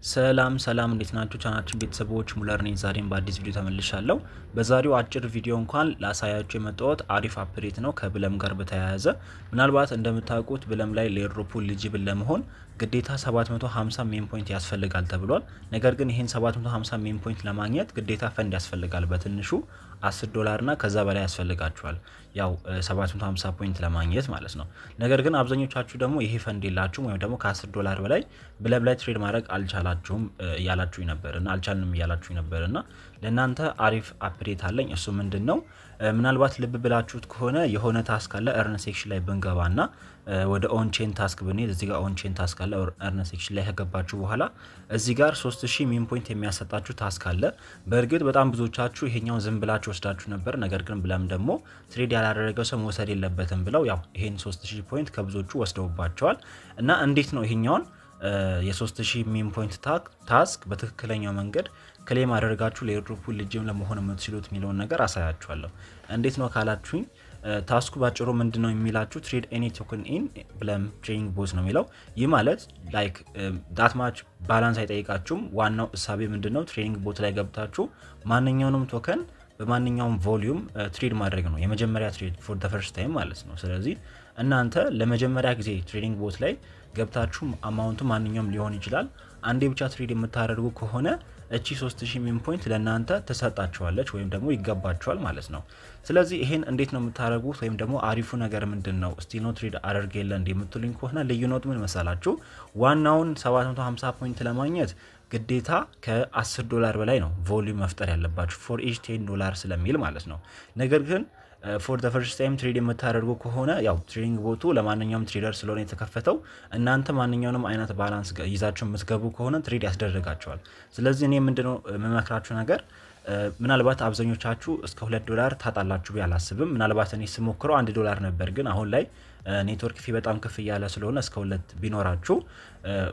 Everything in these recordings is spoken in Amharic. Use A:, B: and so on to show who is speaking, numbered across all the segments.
A: ሰላም እንዴት ናችሁ? ቻናችን ቤተሰቦች ሙለር ነኝ። ዛሬም በአዲስ ቪዲዮ ተመልሻለሁ። በዛሬው አጭር ቪዲዮ እንኳን ላሳያችሁ የመጣሁት አሪፍ አፕዴት ነው ከብለም ጋር በተያያዘ። ምናልባት እንደምታውቁት ብለም ላይ ለኤርድሮፕ ኤሊጂብል ለመሆን ግዴታ 750 ሜን ፖይንት ያስፈልጋል ተብሏል። ነገር ግን ይሄን 750 ሜን ፖይንት ለማግኘት ግዴታ ፈንድ ያስፈልጋል በትንሹ $10 እና ከዛ በላይ ያስፈልጋችኋል። ያው 750 ፖይንት ለማግኘት ማለት ነው። ነገር ግን አብዛኞቻችሁ ደግሞ ይሄ ፈንድ የላችሁም ወይም ደግሞ ከ$10 በላይ ብለም ላይ ትሬድ ማድረግ አልቻላችሁም ያላችሁኝ ነበርና አልቻልንም ያላችሁኝ ነበርና ለእናንተ አሪፍ አፕዴት አለኝ። እሱ ምንድነው? ምናልባት ልብ ብላችሁት ከሆነ የሆነ ታስክ አለ እርን ሴክሽን ላይ ብንገባና ወደ ኦን ቼን ታስክ ብንሄድ እዚህ ጋር ኦን ቼን ታስክ አለ እርን ሴክሽን ላይ ከገባችሁ በኋላ እዚህ ጋር 3000 ሚን ፖይንት የሚያሰጣችሁ ታስክ አለ። በእርግጥ በጣም ብዙዎቻችሁ ይሄኛው ዝም ብላችሁ ወስዳችሁ ነበር። ነገር ግን ብለም ደግሞ ትሬድ ያላደረገው ሰው መውሰድ የለበትም ብለው ያው ይሄን 3000 ፖይንት ከብዙዎቹ ወስደውባቸዋል። እና እንዴት ነው ይሄኛውን የ3000 ሚን ፖይንት ታስክ በትክክለኛው መንገድ ክሌም አደረጋችሁ ለኤርድሮፕ ኤሊጂብል ለመሆን የምትችሉት የሚለውን ነገር አሳያችኋለሁ። እንዴት ነው ካላችሁኝ ታስኩ ባጭሩ ምንድነው የሚላችሁ ትሬድ ኤኒ ቶከን ኢን ብለም ትሬዲንግ ቦት ነው የሚለው። ይህ ማለት ላይክ ዳት ማች ባላንስ አይጠይቃችሁም። ዋናው እሳቤ ምንድነው ትሬዲንግ ቦት ላይ ገብታችሁ ማንኛውንም ቶከን በማንኛውም ቮሊዩም ትሬድ ማድረግ ነው። የመጀመሪያ ትሬድ ፎር ዘ ፈርስት ታይም ማለት ነው። ስለዚህ እናንተ ለመጀመሪያ ጊዜ ትሬዲንግ ቦት ላይ ገብታችሁ አማውንቱ ማንኛውም ሊሆን ይችላል አንዴ ብቻ ትሬድ የምታደርጉ ከሆነ እቺ 3000 ሚን ፖይንት ለእናንተ ተሰጣችኋለች ወይም ደግሞ ይገባችኋል ማለት ነው። ስለዚህ ይሄን እንዴት ነው የምታደርጉት? ወይም ደግሞ አሪፉ ነገር ምንድነው? ስቲል ኖ ትሬድ አደርግ የለ እንደምትሉኝ ከሆነ ልዩነቱ ምን መሰላችሁ? ዋናውን 750 ፖይንት ለማግኘት ግዴታ ከ$10 በላይ ነው ቮሊዩም መፍጠር ያለባችሁ ፎር ኢች $10 ስለሚል ማለት ነው። ነገር ግን ፎር ዘ ፈርስት ታይም ትሬድ የምታደርጉ ከሆነ ያው ትሬዲንግ ቦቱ ለማንኛውም ትሬደር ስለሆነ የተከፈተው እናንተ ማንኛውንም አይነት ባላንስ ይዛችሁ የምትገቡ ከሆነ ትሬድ ያስደርጋቸዋል። ስለዚህ እኔ ምንድነው የምመክራችሁ ነገር ምናልባት አብዛኞቻችሁ እስከ $2 ታጣላችሁ ያላስብም። ምናልባት እኔ ስሞክረው $1 ነበር። ግን አሁን ላይ ኔትወርክ ፊ በጣም ከፍ ያለ ስለሆነ እስከ 2 ቢኖራችሁ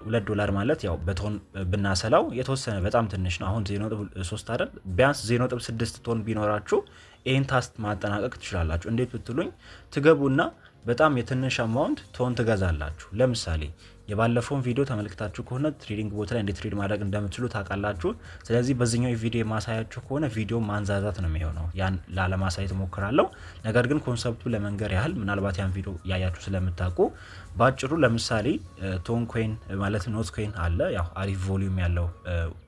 A: $2 ማለት ያው በቶን ብናሰላው የተወሰነ በጣም ትንሽ ነው። አሁን 0.3 አይደል? ቢያንስ 0.6 ቶን ቢኖራችሁ ይሄን ታስክ ማጠናቀቅ ትችላላችሁ። እንዴት ብትሉኝ ትገቡና በጣም የትንሽ አማውንት ቶን ትገዛላችሁ። ለምሳሌ የባለፈውን ቪዲዮ ተመልክታችሁ ከሆነ ትሬዲንግ ቦት ላይ እንዴት ትሬድ ማድረግ እንደምትችሉ ታውቃላችሁ። ስለዚህ በዚህኛው ቪዲዮ ማሳያችሁ ከሆነ ቪዲዮ ማንዛዛት ነው የሚሆነው። ያን ላለማሳየት ሞክራለሁ። ነገር ግን ኮንሰፕቱ ለመንገር ያህል ምናልባት ያን ቪዲዮ ያያችሁ ስለምታውቁ ባጭሩ ለምሳሌ ቶን ኮይን ማለት ኖት ኮይን አለ። ያው አሪፍ ቮሊዩም ያለው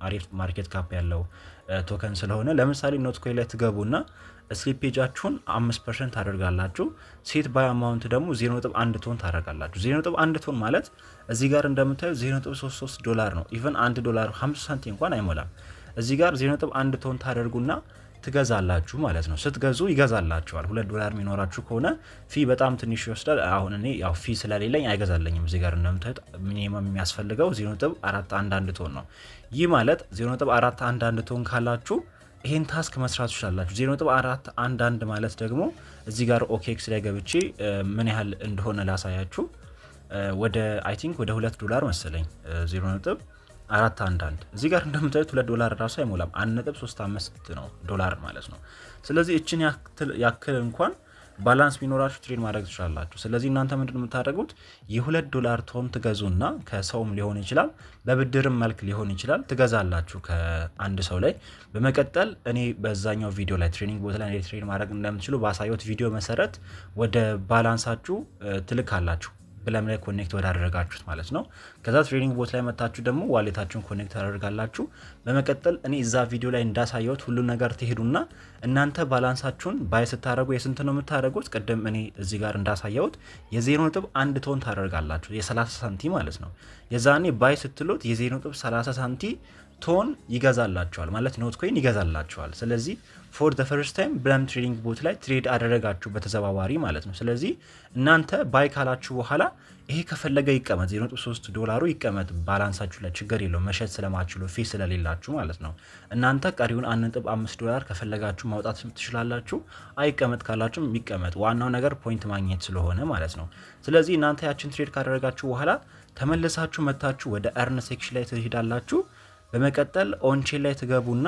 A: አሪፍ ማርኬት ካፕ ያለው ቶከን ስለሆነ ለምሳሌ ኖት ኮይን ላይ ትገቡና ስሊፔጃችሁን 5% ታደርጋላችሁ። ሴት ባይ አማውንት ደግሞ 0.1 ቶን ታደርጋላችሁ። 0.1 ቶን ማለት እዚህ ጋር እንደምታዩት $0.33 ነው። ኢቭን $1 50 ሳንቲም እንኳን አይሞላም። እዚህ ጋር 0.1 ቶን ታደርጉና ትገዛላችሁ ማለት ነው። ስትገዙ ይገዛላችኋል። $2 የሚኖራችሁ ከሆነ ፊ በጣም ትንሽ ይወስዳል። አሁን እኔ ያው ፊ ስለሌለኝ አይገዛልኝም። እዚህ ጋር እንደምታዩት ሚኒመም የሚያስፈልገው 0.411 ቶን ነው። ይህ ማለት 0.411 ቶን ካላችሁ ይሄን ታስክ መስራት ትችላላችሁ። 0.411 ማለት ደግሞ እዚህ ጋር ኦኬክስ ላይ ገብቼ ምን ያህል እንደሆነ ላሳያችሁ። ወደ አይ ቲንክ ወደ $2 መሰለኝ 0.411 እዚህ ጋር እንደምታዩት $2 ራሱ አይሞላም። 1.35 ነው ዶላር ማለት ነው። ስለዚህ እቺን ያክል እንኳን ባላንስ ቢኖራችሁ ትሬድ ማድረግ ትችላላችሁ። ስለዚህ እናንተ ምንድነው የምታደርጉት? $2 ቶን ትገዙና ከሰውም ሊሆን ይችላል በብድርም መልክ ሊሆን ይችላል ትገዛላችሁ ከአንድ ሰው ላይ። በመቀጠል እኔ በዛኛው ቪዲዮ ላይ ትሬዲንግ ቦት ላይ እንዴት ትሬድ ማድረግ እንደምትችሉ ባሳየሁት ቪዲዮ መሰረት ወደ ባላንሳችሁ ትልካላችሁ ብለም ላይ ኮኔክት ወዳደረጋችሁት ማለት ነው። ከዛ ትሬዲንግ ቦት ላይ መጣችሁ ደግሞ ዋሌታችሁን ኮኔክት ታደርጋላችሁ። በመቀጠል እኔ እዛ ቪዲዮ ላይ እንዳሳየሁት ሁሉ ነገር ትሄዱና እናንተ ባላንሳችሁን ባይ ስታደርጉ የስንት ነው የምታደርጉት? ቀደም እኔ እዚህ ጋር እንዳሳየሁት የ0.1 ቶን ታደርጋላችሁ የ30 ሳንቲም ማለት ነው። የዛኔ ባይ ስትሉት የ0.30 ሳንቲም ቶን ይገዛላችኋል ማለት ኖት ኮይን ይገዛላችኋል። ስለዚህ ፎር ዘ ፈርስት ታይም ብለም ትሬዲንግ ቦት ላይ ትሬድ አደረጋችሁ በተዘዋዋሪ ማለት ነው። ስለዚህ እናንተ ባይ ካላችሁ በኋላ ይሄ ከፈለገ ይቀመጥ $0.3 ይቀመጥ ባላንሳችሁ ላይ ችግር የለውም። መሸጥ ስለማትችሉ ፊ ስለሌላችሁ ማለት ነው። እናንተ ቀሪውን $1.5 ከፈለጋችሁ ማውጣት ትችላላችሁ። አይቀመጥ ካላችሁም ይቀመጥ። ዋናው ነገር ፖይንት ማግኘት ስለሆነ ማለት ነው። ስለዚህ እናንተ ያችን ትሬድ ካደረጋችሁ በኋላ ተመለሳችሁ መታችሁ ወደ እርን ሴክሽን ላይ ትሄዳላችሁ። በመቀጠል ኦን ቼን ላይ ትገቡና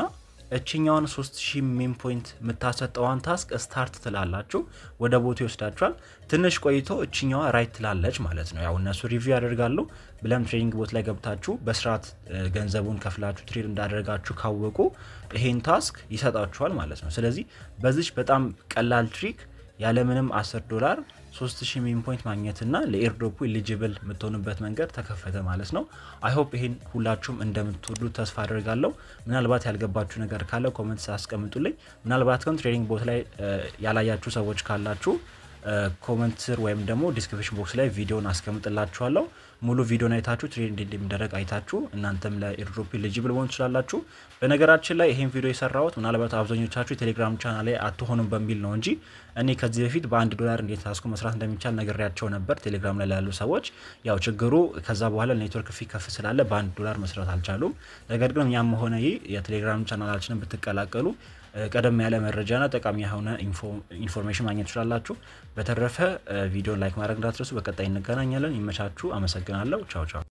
A: እቺኛውን 3000 ሜም ፖይንት የምታሰጠዋን ታስክ ስታርት ትላላችሁ ወደ ቦታው ይወስዳችኋል ትንሽ ቆይቶ እቺኛዋ ራይት ትላለች ማለት ነው ያው እነሱ ሪቪው ያደርጋሉ ብለም ትሬዲንግ ቦት ላይ ገብታችሁ በስርዓት ገንዘቡን ከፍላችሁ ትሬድ እንዳደረጋችሁ ካወቁ ይሄን ታስክ ይሰጣችኋል ማለት ነው ስለዚህ በዚህ በጣም ቀላል ትሪክ ያለ ምንም $10 3000 ሜም ፖይንት ማግኘትና ለኤርድሮፑ ኤሊጂብል የምትሆኑበት መንገድ ተከፈተ ማለት ነው አይ ሆፕ ይሄን ሁላችሁም እንደምትወዱት ተስፋ አደርጋለሁ ምናልባት ያልገባችሁ ነገር ካለ ኮሜንት አስቀምጡልኝ ምናልባት ግን ትሬዲንግ ቦት ላይ ያላያችሁ ሰዎች ካላችሁ ኮሜንት ስር ወይም ደግሞ ዲስክሪፕሽን ቦክስ ላይ ቪዲዮን አስቀምጥላችኋለሁ ሙሉ ቪዲዮን አይታችሁ ትሬድ እንደሚደረግ አይታችሁ እናንተም ለኤርድሮፕ ኤሊጂብል ሆን ትችላላችሁ በነገራችን ላይ ይሄን ቪዲዮ የሰራሁት ምናልባት አብዛኞቻችሁ ቴሌግራም ቻናል ላይ አትሆኑም በሚል ነው እንጂ እኔ ከዚህ በፊት $1 እንዴት ታስኩ መስራት እንደሚቻል ነግሬያቸው ነበር ቴሌግራም ላይ ያሉ ሰዎች ያው ችግሩ ከዛ በኋላ ኔትወርክ ፊ ከፍ ስላለ $1 መስራት አልቻሉም ነገር ግን ያም ሆነ ይሄ የቴሌግራም ቻናላችንን ብትቀላቀሉ ቀደም ያለ መረጃና ጠቃሚ የሆነ ኢንፎርሜሽን ማግኘት ትችላላችሁ በተረፈ ቪዲዮ ላይክ ማድረግ እንዳትረሱ በቀጣይ እንገናኛለን ይመቻችሁ አመሰግናለሁ ቻው ቻው